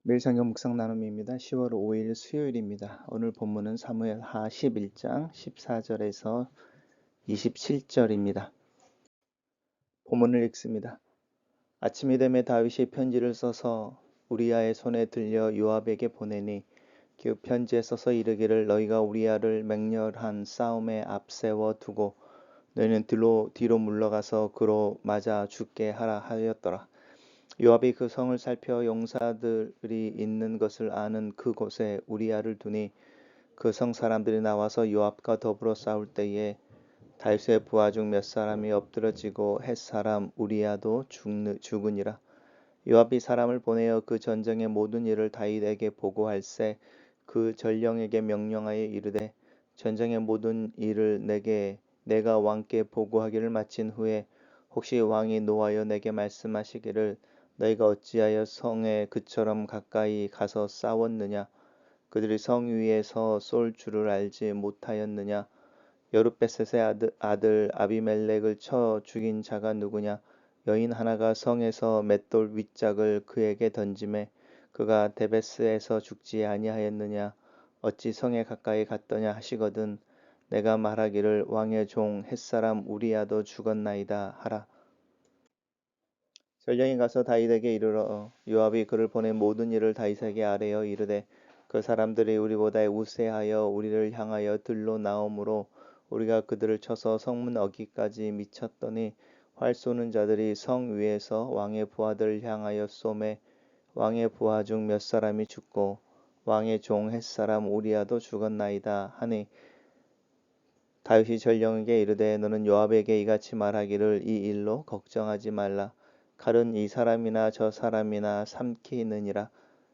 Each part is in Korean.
매일 성경 묵상 나눔입니다. 10월 5일 수요일입니다. 오늘 본문은 사무엘하 11장 14절에서 27절입니다. 본문을 읽습니다. 아침이 되매 다윗이 편지를 써서 우리아의 손에 들려 요압에게 보내니 그 편지에 써서 이르기를 너희가 우리아를 맹렬한 싸움에 앞세워 두고 너희는 뒤로 물러가서 그로 맞아 죽게 하라 하였더라. 요압이 그 성을 살펴 용사들이 있는 것을 아는 그곳에 우리아를 두니 그 성 사람들이 나와서 요압과 더불어 싸울 때에 다윗의 부하 중 몇 사람이 엎드러지고 헷 사람 우리아도 죽으니라. 요압이 사람을 보내어 그 전쟁의 모든 일을 다윗에게 보고할세 그 전령에게 명령하여 이르되 전쟁의 모든 일을 내가 왕께 보고하기를 마친 후에 혹시 왕이 노하여 내게 말씀하시기를 너희가 어찌하여 성에 그처럼 가까이 가서 싸웠느냐 그들이 성 위에서 쏠 줄을 알지 못하였느냐 여룻베셋의 아들 아비멜렉을 쳐 죽인 자가 누구냐 여인 하나가 성에서 맷돌 윗짝을 그에게 던지매 그가 데베스에서 죽지 아니하였느냐 어찌 성에 가까이 갔더냐 하시거든 내가 말하기를 왕의 종 햇사람 우리아도 죽었나이다 하라. 전령이 가서 다윗에게 이르러 요압이 그를 보낸 모든 일을 다윗에게 아뢰어 이르되 그 사람들이 우리보다 우세하여 우리를 향하여 들로 나오므로 우리가 그들을 쳐서 성문 어기까지 미쳤더니 활 쏘는 자들이 성 위에서 왕의 부하들을 향하여 쏘매 왕의 부하 중 몇 사람이 죽고 왕의 종 햇사람 우리아도 죽었나이다 하니 다윗이 전령에게 이르되 너는 요압에게 이같이 말하기를 이 일로 걱정하지 말라. 칼은 이 사람이나 저 사람이나 삼키느니라.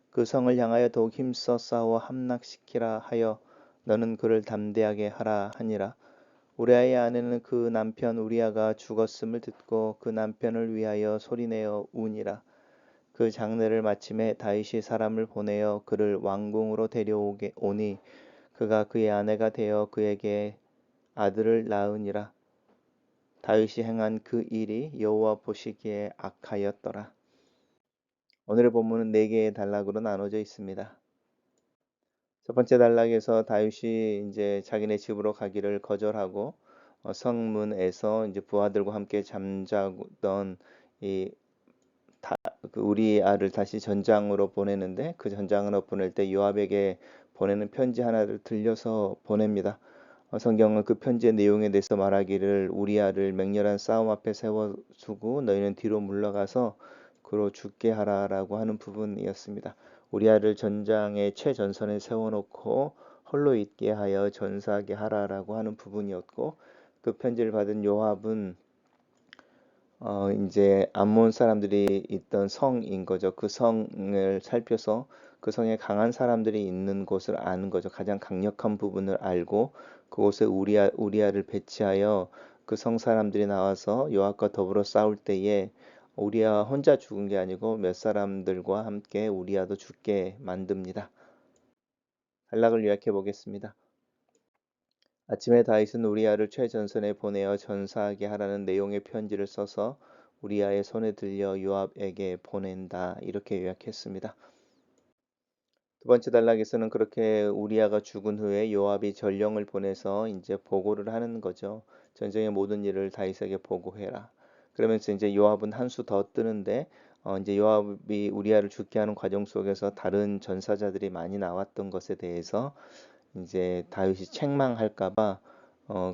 그 성을 향하여 더욱 힘써 싸워 함락시키라 하여 너는 그를 담대하게 하라 하니라. 우리아의 아내는 그 남편 우리아가 죽었음을 듣고 그 남편을 위하여 소리내어 우니라. 그 장례를 마침에 다윗이 사람을 보내어 그를 왕궁으로 데려오니 그가 그의 아내가 되어 그에게 아들을 낳으니라. 다윗이 행한 그 일이 여호와 보시기에 악하였더라. 오늘의 본문은 4개의 단락으로 나눠져 있습니다. 첫 번째 단락에서 다윗이 이제 자기네 집으로 가기를 거절하고 성문에서 이제 부하들과 함께 잠자던 그 우리아를 다시 전장으로 보내는데 그 전장으로 보낼 때 요압에게 보내는 편지 하나를 들려서 보냅니다. 성경은 그 편지의 내용에 대해서 말하기를 우리아를 맹렬한 싸움 앞에 세워두고 너희는 뒤로 물러가서 그로 죽게 하라라고 하는 부분이었습니다. 우리아를 전장의 최전선에 세워놓고 홀로 있게 하여 전사하게 하라라고 하는 부분이었고 그 편지를 받은 요압은 이제 암몬 사람들이 있던 성인 거죠. 그 성을 살펴서 그 성에 강한 사람들이 있는 곳을 아는 거죠. 가장 강력한 부분을 알고 그곳에 우리아를 배치하여 그 성 사람들이 나와서 요압과 더불어 싸울 때에 우리아 혼자 죽은 게 아니고 몇 사람들과 함께 우리아도 죽게 만듭니다. 단락을 요약해 보겠습니다. 아침에 다윗은 우리아를 최전선에 보내어 전사하게 하라는 내용의 편지를 써서 우리아의 손에 들려 요압에게 보낸다. 이렇게 요약했습니다. 두 번째 단락에서는 그렇게 우리아가 죽은 후에 요압이 전령을 보내서 이제 보고를 하는 거죠. 전쟁의 모든 일을 다윗에게 보고해라. 그러면서 이제 요압은 한 수 더 뜨는데 이제 요압이 우리아를 죽게 하는 과정 속에서 다른 전사자들이 많이 나왔던 것에 대해서 이제 다윗이 책망할까봐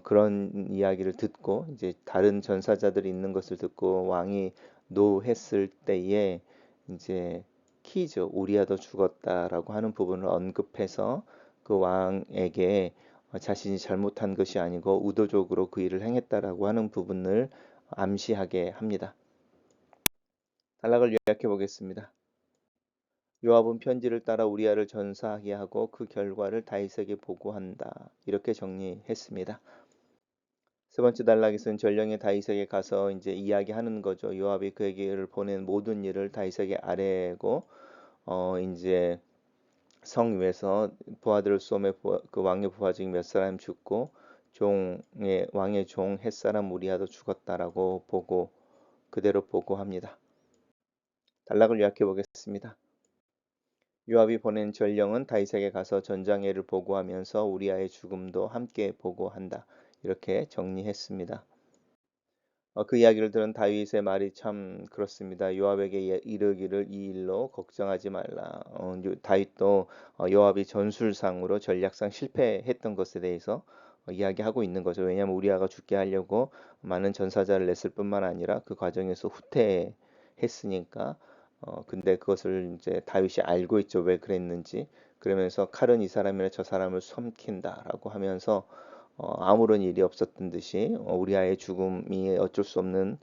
그런 이야기를 듣고 이제 다른 전사자들이 있는 것을 듣고 왕이 노했을 때에 이제 키죠. 우리아도 죽었다라고 하는 부분을 언급해서 그 왕에게 자신이 잘못한 것이 아니고 의도적으로 그 일을 행했다라고 하는 부분을 암시하게 합니다. 단락을 요약해 보겠습니다. 요압은 편지를 따라 우리아를 전사하게 하고 그 결과를 다윗에게 보고한다. 이렇게 정리했습니다. 세 번째 단락에서는 전령이 다윗에게 가서 이제 이야기하는 거죠. 요압이 그에게 보낸 모든 일을 다윗에게 아뢰고 이제 성 위에서 부하들을 쏘매 그 왕의 부하 중 몇 사람 죽고 왕의 종 햇사람 우리아도 죽었다라고 그대로 보고합니다. 단락을 요약해 보겠습니다. 요압이 보낸 전령은 다윗에게 가서 전장애를 보고하면서 우리아의 죽음도 함께 보고한다. 이렇게 정리했습니다. 그 이야기를 들은 다윗의 말이 참 그렇습니다. 요압에게 이르기를 이 일로 걱정하지 말라. 다윗도 요압이 전술상으로 전략상 실패했던 것에 대해서 이야기하고 있는 거죠. 왜냐하면 우리아가 죽게 하려고 많은 전사자를 냈을 뿐만 아니라 그 과정에서 후퇴했으니까. 근데 그것을 이제 다윗이 알고 있죠. 왜 그랬는지. 그러면서 칼은 이 사람이나 저 사람을 섬긴다라고 하면서 아무런 일이 없었던 듯이 우리아의 죽음이 어쩔 수 없는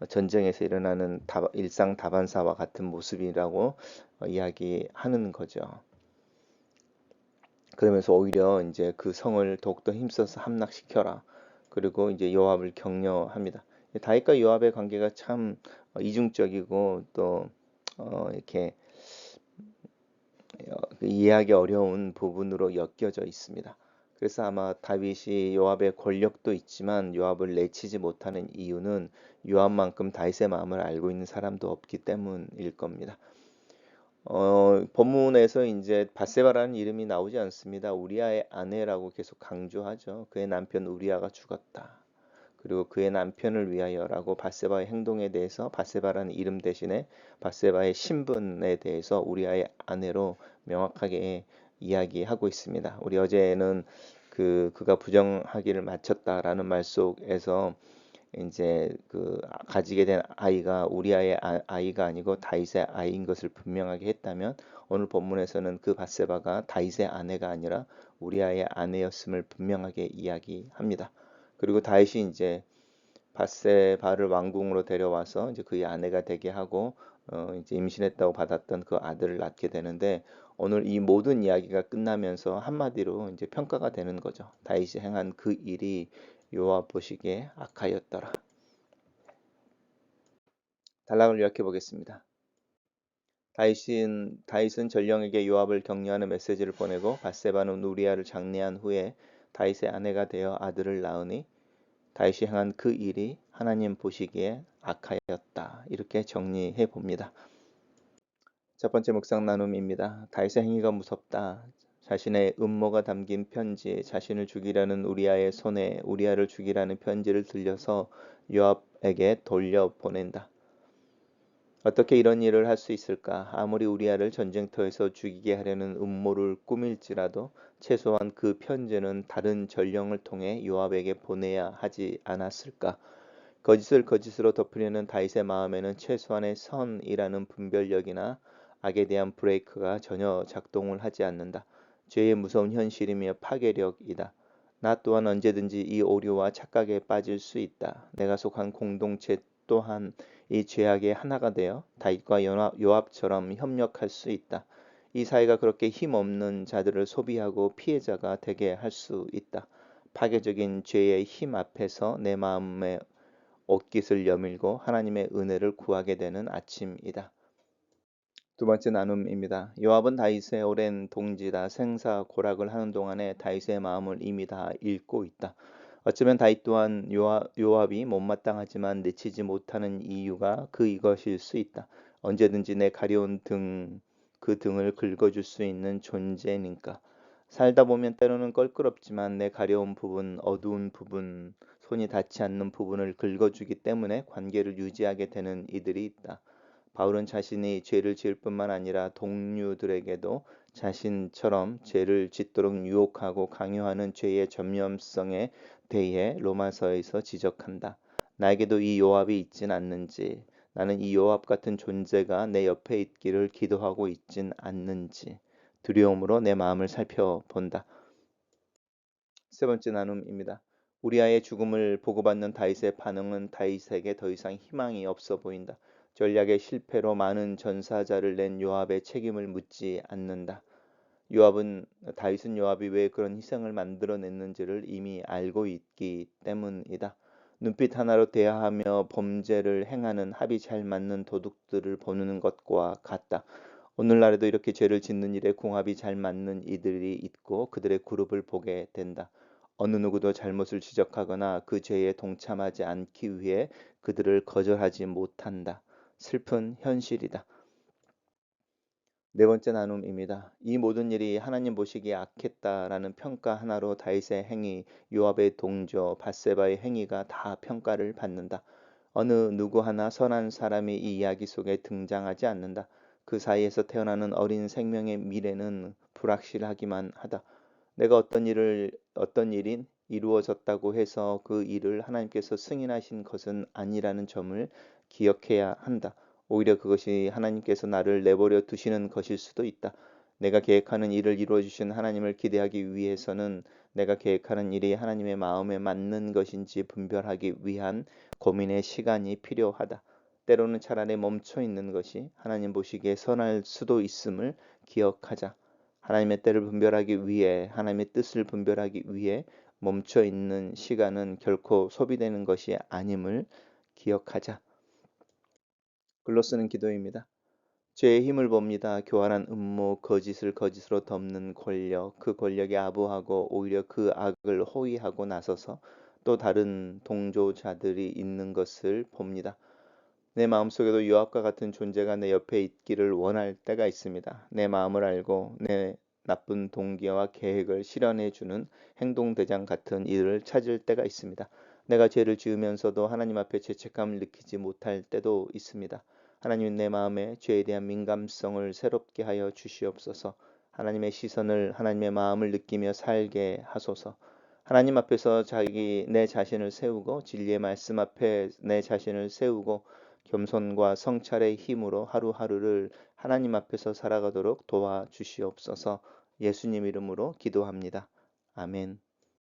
전쟁에서 일어나는 일상 다반사와 같은 모습이라고 이야기하는 거죠. 그러면서 오히려 이제 그 성을 더욱더 힘써서 함락시켜라. 그리고 이제 요압을 격려합니다. 다윗과 요압의 관계가 참 이중적이고 또 이렇게 이해하기 어려운 부분으로 엮여져 있습니다. 그래서 아마 다윗이 요압의 권력도 있지만 요압을 내치지 못하는 이유는 요압만큼 다윗의 마음을 알고 있는 사람도 없기 때문일 겁니다. 본문에서 이제 바세바라는 이름이 나오지 않습니다. 우리아의 아내라고 계속 강조하죠. 그의 남편 우리아가 죽었다. 그리고 그의 남편을 위하여라고 바세바의 행동에 대해서 바세바라는 이름 대신에 바세바의 신분에 대해서 우리아의 아내로 명확하게 이야기하고 있습니다. 우리 어제는 그가 부정하기를 마쳤다라는 말 속에서 이제 가지게 된 아이가 우리아의 아이가 아니고 다윗의 아이인 것을 분명하게 했다면 오늘 본문에서는 그 바세바가 다윗의 아내가 아니라 우리아의 아내였음을 분명하게 이야기합니다. 그리고 다윗이 이제 바세바를 왕궁으로 데려와서 이제 그의 아내가 되게 하고 이제 임신했다고 받았던 그 아들을 낳게 되는데 오늘 이 모든 이야기가 끝나면서 한마디로 이제 평가가 되는 거죠. 다윗이 행한 그 일이 요압 보시기에 악하였더라. 단락을 요약해 보겠습니다. 다윗은 전령에게 요압을 격려하는 메시지를 보내고 바세바는 우리아를 장례한 후에 다윗의 아내가 되어 아들을 낳으니 다윗이 행한 그 일이 하나님 보시기에 악하였다. 이렇게 정리해 봅니다. 첫 번째 묵상 나눔입니다. 다윗의 행위가 무섭다. 자신의 음모가 담긴 편지, 자신을 죽이려는 우리아의 손에 우리아를 죽이라는 편지를 들려서 요압에게 돌려보낸다. 어떻게 이런 일을 할 수 있을까? 아무리 우리아를 전쟁터에서 죽이게 하려는 음모를 꾸밀지라도 최소한 그 편지는 다른 전령을 통해 요압에게 보내야 하지 않았을까? 거짓을 거짓으로 덮으려는 다윗의 마음에는 최소한의 선이라는 분별력이나 악에 대한 브레이크가 전혀 작동을 하지 않는다. 죄의 무서운 현실이며 파괴력이다. 나 또한 언제든지 이 오류와 착각에 빠질 수 있다. 내가 속한 공동체 또한 이 죄악의 하나가 되어 다윗과 요압처럼 협력할 수 있다. 이 사회가 그렇게 힘없는 자들을 소비하고 피해자가 되게 할 수 있다. 파괴적인 죄의 힘 앞에서 내 마음의 옷깃을 여밀고 하나님의 은혜를 구하게 되는 아침이다. 두 번째 나눔입니다. 요압은 다윗의 오랜 동지다. 생사 고락을 하는 동안에 다윗의 마음을 이미 다 읽고 있다. 어쩌면 다윗 또한 요압이 못마땅하지만 내치지 못하는 이유가 이것일 수 있다. 언제든지 내 가려운 그 등을 긁어줄 수 있는 존재니까. 살다 보면 때로는 껄끄럽지만 내 가려운 부분, 어두운 부분, 손이 닿지 않는 부분을 긁어주기 때문에 관계를 유지하게 되는 이들이 있다. 바울은 자신이 죄를 지을 뿐만 아니라 동료들에게도 자신처럼 죄를 짓도록 유혹하고 강요하는 죄의 전염성에 대해 로마서에서 지적한다. 나에게도 이 요압이 있진 않는지, 나는 이 요압 같은 존재가 내 옆에 있기를 기도하고 있진 않는지 두려움으로 내 마음을 살펴본다. 세 번째 나눔입니다. 우리아의 죽음을 보고받는 다윗의 반응은 다윗에게 더 이상 희망이 없어 보인다. 전략의 실패로 많은 전사자를 낸 요압의 책임을 묻지 않는다. 다윗은 요압이 왜 그런 희생을 만들어냈는지를 이미 알고 있기 때문이다. 눈빛 하나로 대하며 범죄를 행하는 합이 잘 맞는 도둑들을 보는 것과 같다. 오늘날에도 이렇게 죄를 짓는 일에 궁합이 잘 맞는 이들이 있고 그들의 그룹을 보게 된다. 어느 누구도 잘못을 지적하거나 그 죄에 동참하지 않기 위해 그들을 거절하지 못한다. 슬픈 현실이다. 네 번째 나눔입니다. 이 모든 일이 하나님 보시기에 악했다라는 평가 하나로 다윗의 행위, 요압의 동조, 밧세바의 행위가 다 평가를 받는다. 어느 누구 하나 선한 사람이 이 이야기 속에 등장하지 않는다. 그 사이에서 태어나는 어린 생명의 미래는 불확실하기만 하다. 내가 어떤 일이 이루어졌다고 해서 그 일을 하나님께서 승인하신 것은 아니라는 점을 기억해야 한다. 오히려 그것이 하나님께서 나를 내버려 두시는 것일 수도 있다. 내가 계획하는 일을 이루어 주신 하나님을 기대하기 위해서는 내가 계획하는 일이 하나님의 마음에 맞는 것인지 분별하기 위한 고민의 시간이 필요하다. 때로는 차라리 멈춰 있는 것이 하나님 보시기에 선할 수도 있음을 기억하자. 하나님의 때를 분별하기 위해, 하나님의 뜻을 분별하기 위해 멈춰 있는 시간은 결코 소비되는 것이 아님을 기억하자. 글로 쓰는 기도입니다. 죄의 힘을 봅니다. 교활한 음모, 거짓을 거짓으로 덮는 권력, 그 권력에 아부하고 오히려 그 악을 호위하고 나서서 또 다른 동조자들이 있는 것을 봅니다. 내 마음속에도 요압과 같은 존재가 내 옆에 있기를 원할 때가 있습니다. 내 마음을 알고 내 나쁜 동기와 계획을 실현해 주는 행동대장 같은 이를 찾을 때가 있습니다. 내가 죄를 지으면서도 하나님 앞에 죄책감을 느끼지 못할 때도 있습니다. 하나님 내 마음에 죄에 대한 민감성을 새롭게 하여 주시옵소서. 하나님의 시선을 하나님의 마음을 느끼며 살게 하소서. 하나님 앞에서 내 자신을 세우고 진리의 말씀 앞에 내 자신을 세우고 겸손과 성찰의 힘으로 하루하루를 하나님 앞에서 살아가도록 도와주시옵소서. 예수님 이름으로 기도합니다. 아멘.